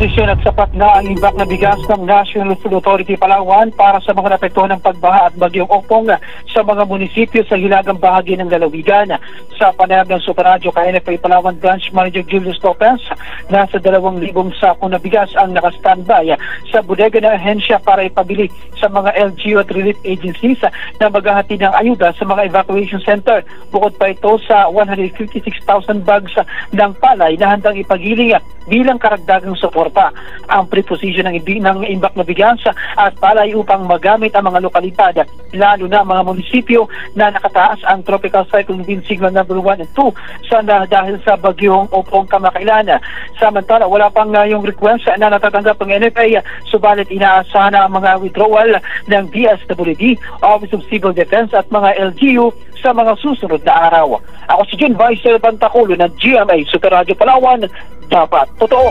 Sufficient at sapat na ang imbak na bigas ng National Food Authority Palawan para sa mga napektuhan ng pagbaha at bagyong Opong sa mga munisipyo sa hilagang bahagi ng lalawigan. Sa panayam ng Super Radio kay NFA Palawan Branch Manager Julius Lopez, nasa 2,000 sako na bigas ang nakastandby sa bodega ng ahensya para ipabili sa mga LGU at relief agencies na maghahatid ng ayuda sa mga evacuation center. Bukod pa ito sa 156,000 bags ng palay na handang ipagiling bilang karagdagang suporta. Ang preposition ng imbak na bigas at palay upang magamit ang mga lokalidad, lalo na mga munisipyo na nakataas ang Tropical Cyclone Wind Signal number 1 and 2 dahil sa bagyong Opong kamakailan. Samantala, wala pang yung request na natatanggap ng NFA, subalit inaasahan na ang mga withdrawal ng DSWD, Office of Civil Defense at mga LGU sa mga susunod na araw. Ako si Jun Vice Pantaculo ng GMA Super Radio Palawan, dapat totoo.